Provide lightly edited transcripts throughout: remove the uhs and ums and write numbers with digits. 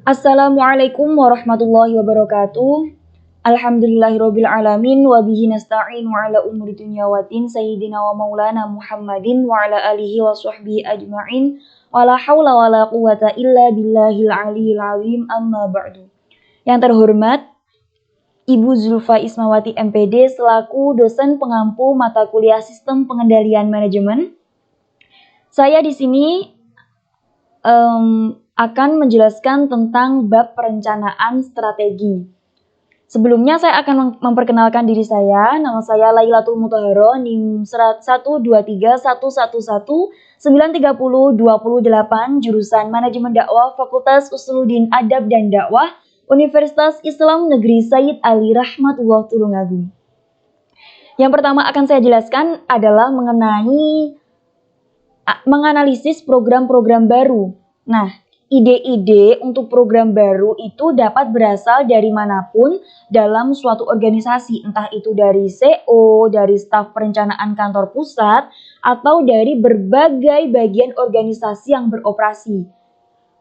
Assalamualaikum warahmatullahi wabarakatuh. Alhamdulillahirabbil alamin wa bihi nasta'in wa ala umuri dunya waddin sayyidina wa maulana Muhammadin wa ala alihi wa sahbihi ajma'in wa la haula wa la quwata illa billahil aliyil azim amma ba'du. Yang terhormat Ibu Zulfa Ismawati MPD selaku dosen pengampu mata kuliah Sistem Pengendalian Manajemen. Saya di sini akan menjelaskan tentang bab perencanaan strategi. Sebelumnya saya akan memperkenalkan diri saya. Nama saya Lailatul Mutahharoh, NIM 12311113028, jurusan Manajemen Dakwah, Fakultas Usuluddin Adab dan Dakwah, Universitas Islam Negeri Sayyid Ali Rahmatullah Tulungagung. Yang pertama akan saya jelaskan adalah mengenai menganalisis program-program baru. Nah, ide-ide untuk program baru itu dapat berasal dari manapun dalam suatu organisasi, entah itu dari CO, dari staf perencanaan kantor pusat, atau dari berbagai bagian organisasi yang beroperasi.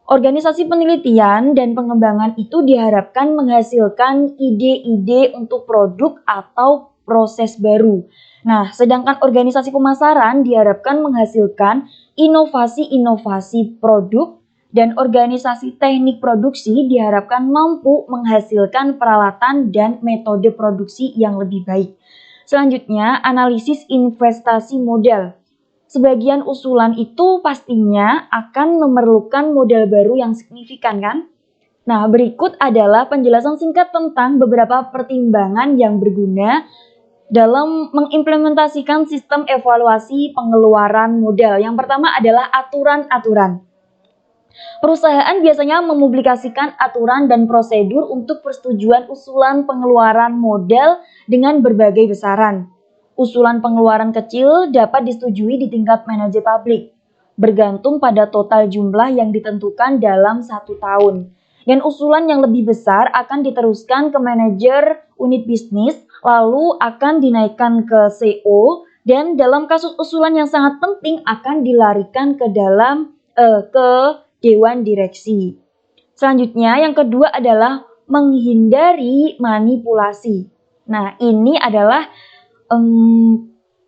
Organisasi penelitian dan pengembangan itu diharapkan menghasilkan ide-ide untuk produk atau proses baru. Nah, sedangkan organisasi pemasaran diharapkan menghasilkan inovasi-inovasi produk dan organisasi teknik produksi diharapkan mampu menghasilkan peralatan dan metode produksi yang lebih baik. Selanjutnya, analisis investasi modal. Sebagian usulan itu pastinya akan memerlukan modal baru yang signifikan, kan? Nah, berikut adalah penjelasan singkat tentang beberapa pertimbangan yang berguna dalam mengimplementasikan sistem evaluasi pengeluaran modal. Yang pertama adalah aturan-aturan. Perusahaan biasanya mempublikasikan aturan dan prosedur untuk persetujuan usulan pengeluaran modal dengan berbagai besaran. Usulan pengeluaran kecil dapat disetujui di tingkat manajer publik, bergantung pada total jumlah yang ditentukan dalam 1 tahun. Dan usulan yang lebih besar akan diteruskan ke manajer unit bisnis, lalu akan dinaikkan ke CO, dan dalam kasus usulan yang sangat penting akan dilarikan ke Dewan Direksi. Selanjutnya, yang kedua adalah menghindari manipulasi. Nah, ini adalah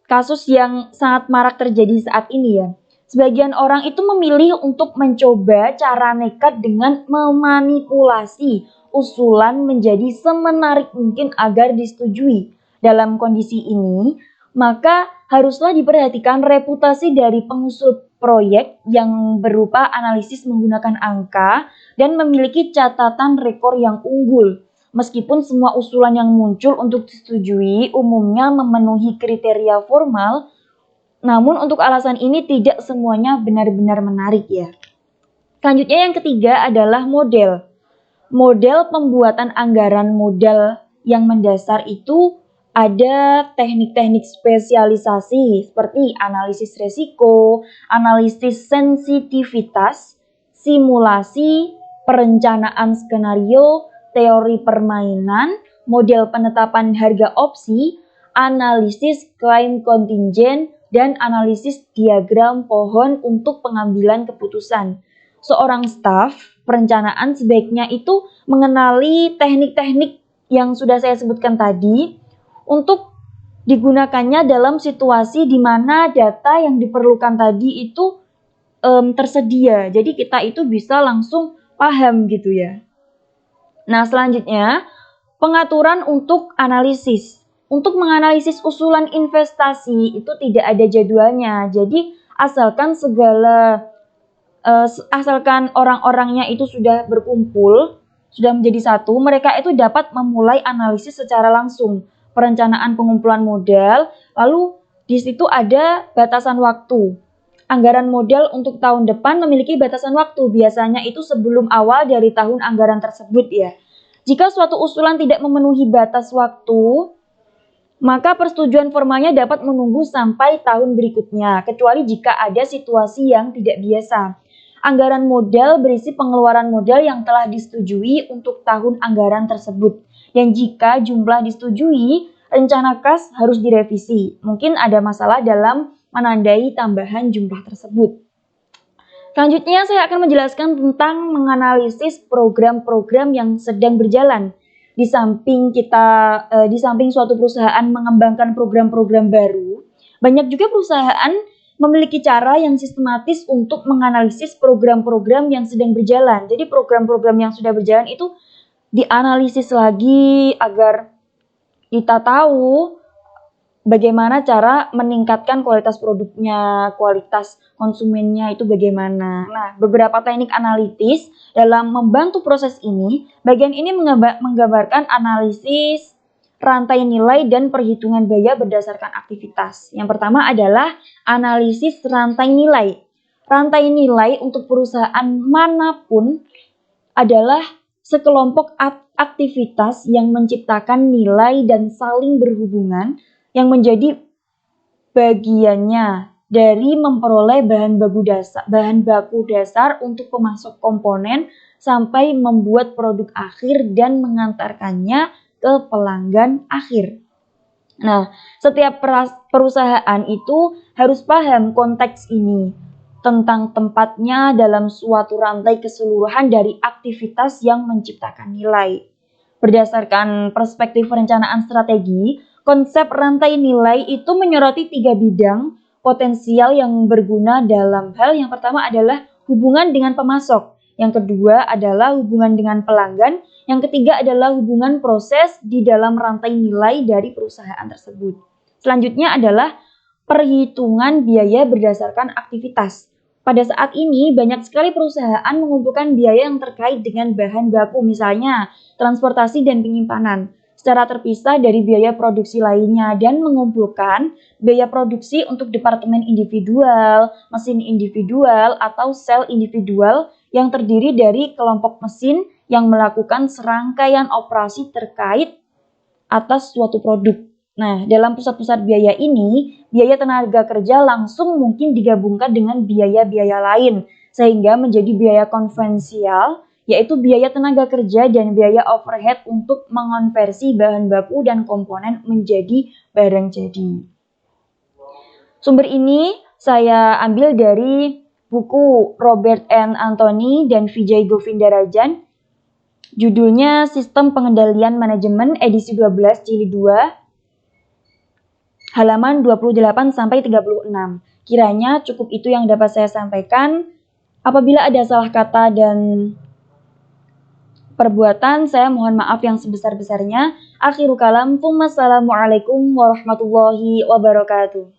kasus yang sangat marak terjadi saat ini ya. Sebagian orang itu memilih untuk mencoba cara nekat dengan memanipulasi usulan menjadi semenarik mungkin agar disetujui. Dalam kondisi ini, maka haruslah diperhatikan reputasi dari pengusul proyek yang berupa analisis menggunakan angka dan memiliki catatan rekor yang unggul. Meskipun semua usulan yang muncul untuk disetujui umumnya memenuhi kriteria formal, namun untuk alasan ini tidak semuanya benar-benar menarik ya. Selanjutnya yang ketiga adalah model. Model pembuatan anggaran modal yang mendasar itu ada teknik-teknik spesialisasi seperti analisis resiko, analisis sensitivitas, simulasi, perencanaan skenario, teori permainan, model penetapan harga opsi, analisis klaim kontingen, dan analisis diagram pohon untuk pengambilan keputusan. Seorang staf perencanaan sebaiknya itu mengenali teknik-teknik yang sudah saya sebutkan tadi untuk digunakannya dalam situasi di mana data yang diperlukan tadi itu tersedia. Jadi kita itu bisa langsung paham gitu ya. Nah, selanjutnya pengaturan untuk analisis. Untuk menganalisis usulan investasi itu tidak ada jadwalnya. Jadi asalkan orang-orangnya itu sudah berkumpul, sudah menjadi satu, mereka itu dapat memulai analisis secara langsung. Perencanaan pengumpulan modal, lalu di situ ada batasan waktu. Anggaran modal untuk tahun depan memiliki batasan waktu, biasanya itu sebelum awal dari tahun anggaran tersebut ya. Jika suatu usulan tidak memenuhi batas waktu, maka persetujuan formalnya dapat menunggu sampai tahun berikutnya, kecuali jika ada situasi yang tidak biasa. Anggaran modal berisi pengeluaran modal yang telah disetujui untuk tahun anggaran tersebut. Dan jika jumlah disetujui, rencana kas harus direvisi. Mungkin ada masalah dalam menandai tambahan jumlah tersebut. Selanjutnya saya akan menjelaskan tentang menganalisis program-program yang sedang berjalan. Di samping suatu perusahaan mengembangkan program-program baru, banyak juga perusahaan memiliki cara yang sistematis untuk menganalisis program-program yang sedang berjalan. Jadi program-program yang sudah berjalan itu dianalisis lagi agar kita tahu bagaimana cara meningkatkan kualitas produknya, kualitas konsumennya itu bagaimana. Nah, beberapa teknik analitis dalam membantu proses ini, bagian ini menggambarkan analisis rantai nilai dan perhitungan biaya berdasarkan aktivitas. Yang pertama adalah analisis rantai nilai. Rantai nilai untuk perusahaan manapun adalah sekelompok aktivitas yang menciptakan nilai dan saling berhubungan yang menjadi bagiannya dari memperoleh bahan baku dasar untuk pemasok komponen sampai membuat produk akhir dan mengantarkannya ke pelanggan akhir. Nah, setiap perusahaan itu harus paham konteks ini tentang tempatnya dalam suatu rantai keseluruhan dari aktivitas yang menciptakan nilai. Berdasarkan perspektif perencanaan strategi, konsep rantai nilai itu menyoroti 3 bidang potensial yang berguna dalam hal yang pertama adalah hubungan dengan pemasok, yang kedua adalah hubungan dengan pelanggan, yang ketiga adalah hubungan proses di dalam rantai nilai dari perusahaan tersebut. Selanjutnya adalah perhitungan biaya berdasarkan aktivitas. Pada saat ini, banyak sekali perusahaan mengumpulkan biaya yang terkait dengan bahan baku, misalnya transportasi dan penyimpanan, secara terpisah dari biaya produksi lainnya, dan mengumpulkan biaya produksi untuk departemen individual, mesin individual, atau sel individual yang terdiri dari kelompok mesin yang melakukan serangkaian operasi terkait atas suatu produk. Nah, dalam pusat-pusat biaya ini, biaya tenaga kerja langsung mungkin digabungkan dengan biaya-biaya lain, sehingga menjadi biaya konvensional, yaitu biaya tenaga kerja dan biaya overhead untuk mengonversi bahan baku dan komponen menjadi barang jadi. Sumber ini saya ambil dari buku Robert N. Anthony dan Vijay Govindarajan. Judulnya Sistem Pengendalian Manajemen edisi 12 jilid 2. Halaman 28-36. Kiranya cukup itu yang dapat saya sampaikan. Apabila ada salah kata dan perbuatan, saya mohon maaf yang sebesar-besarnya. Akhirul kalam, wassalamualaikum warahmatullahi wabarakatuh.